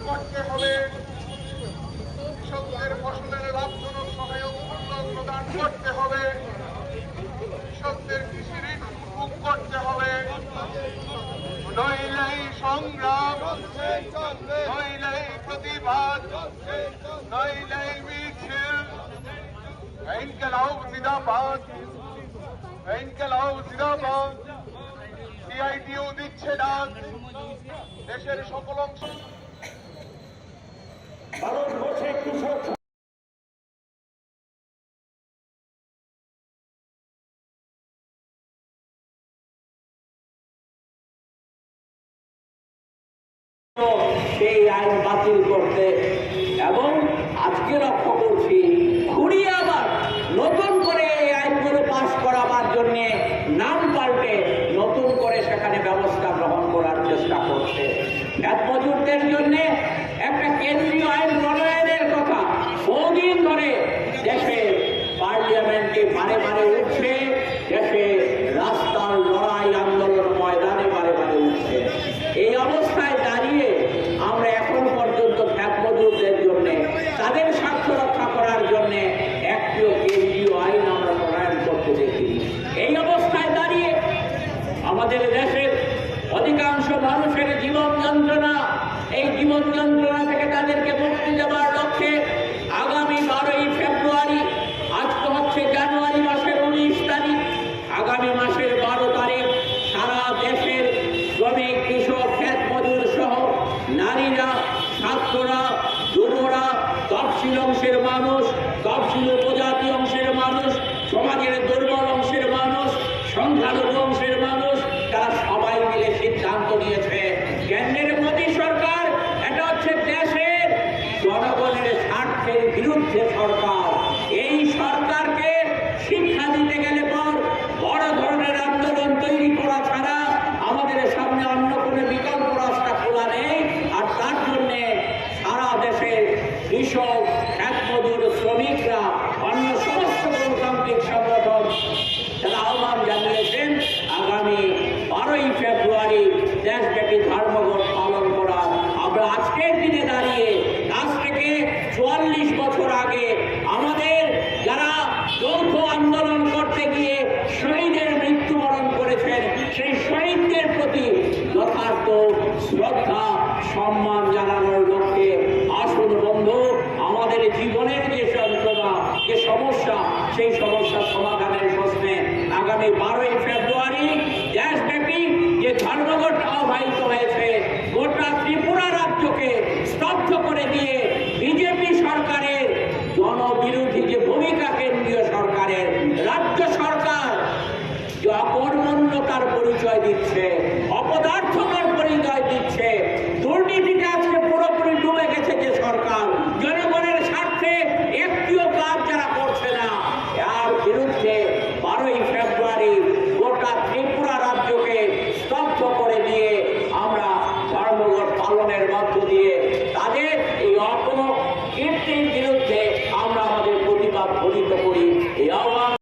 করতে হবে, কৃষকদের ফসলের লাভজনক সহায়ক মূল্য প্রদান করতে হবে, কৃষকদের কৃষি ঋণ মুকুব করতে হবে, নইলে সংগ্রাম, নইলে প্রতিবাদ, নইলে মিছিল, ইনকলাব জিন্দাবাদ, ইনকলাব জিন্দাবাদ। সিআইটিও দিচ্ছে ডাক, দেশের সকল অংশ ভারতবর্ষে কৃষক সেই আইন বাতিল করতে এবং আজকে লক্ষ্য করছি ঘুরিয়ে আবার নতুন করে এই আইনগুলো পাশ করাবার জন্য নাম পাল্টে নতুন করে সেখানে ব্যবস্থা গ্রহণ করার চেষ্টা করছে। খেত মজুরদের জন্য একটা কেন্দ্রীয় আইন প্রণয়নের কথা বহুদিন ধরে দেশে পার্লামেন্টে বারে বারে উঠছে, দেশে রাস্তার লড়াই আন্দোলন ময়দানে বারে বারে উঠছে। এই অবস্থায় দাঁড়িয়ে আমরা এখন পর্যন্ত খেত মজুরদের জন্য তাদের স্বার্থ রক্ষা করার জন্য একটিও কেন্দ্রীয় আইন আমরা প্রণয়ন করতে দেখিনি। এই অবস্থায় দাঁড়িয়ে আমাদের দেশের অধিকাংশ মানুষের জীবন যন্ত্রণা, এই জীবন যন্ত্রণা থেকে তাদেরকে মুক্তি দেওয়ার লক্ষ্যে আগামী 12ই ফেব্রুয়ারি, আজ তো হচ্ছে জানুয়ারি মাসের 19 তারিখ, আগামী মাসের 12 তারিখ সারা দেশের শ্রমিক, কৃষক, খেত মজুর সহ নারীরা, ছাত্ররা, যুবরা, তফসিল অংশের মানুষ, তফসিল উপজাতি অংশের মানুষ, সমাজের দুর্বল অংশের মানুষ, সংখ্যালঘু অংশের মানুষ, তারা সবাই মিলে সিদ্ধান্ত নিয়েছে কেন্দ্রের মোদী সরকার এটা হচ্ছে দেশের জনগণের স্বার্থের বিরুদ্ধে সরকার। এই সরকারকে শিক্ষা দিতে গেলে পর বড় ধরনের আন্দোলন তৈরি করা ছাড়া আমাদের সামনে অন্য কোনো বিকল্প রাস্তা খোলা নেই। আর তার জন্য সারা দেশের কৃষক, খেত মজুর, শ্রমিকরা, অন্য সমস্ত গণতান্ত্রিক সংগঠন তারা আহ্বান জানিয়েছেন আগামী 12ই ফেব্রুয়ারি দেশব্যাপী ধর্মঘট পালন করা। আমরা আজকের দিনে দাঁড়িয়ে আজ থেকে 44 বছর আগে আমাদের যারা যৌথ আন্দোলন করতে গিয়ে শহীদের মৃত্যুবরণ করেছেন সেই শহীদদের প্রতি যথার্থ শ্রদ্ধা সম্মান জানানোর লক্ষ্যে আসুন বন্ধু, আমাদের জীবনের যে যন্ত্রণা, যে সমস্যা, সেই সমস্যা সমাধানের প্রশ্নে আগামী 12ই ফেব্রুয়ারি দেশব্যাপী যে ধর্মঘট আহ্বায়িত হয়েছে, গোটা ত্রিপুরা রাজ্যকে স্তব্ধ করে দিয়ে বিজেপি সরকারের জনবিরোধী যে ভূমিকা কেন্দ্রীয় সরকারের, রাজ্য সরকার যে অকর্মণ্যতার পরিচয় দিচ্ছে, অপদার্থতার পরিচয় দিচ্ছে, দুর্নীতিতে আজকে পুরোপুরি ডুবে গেছে যে সরকার, জনগণের স্বার্থে একটিও কাজ যারা করছে না, এর বিরুদ্ধে 12ই ফেব্রুয়ারি গোটা ত্রিপুরা রাজ্যকে স্তব্ধ করে দিয়ে আমরা ধর্মঘট পালনের মধ্য দিয়ে তাদের এই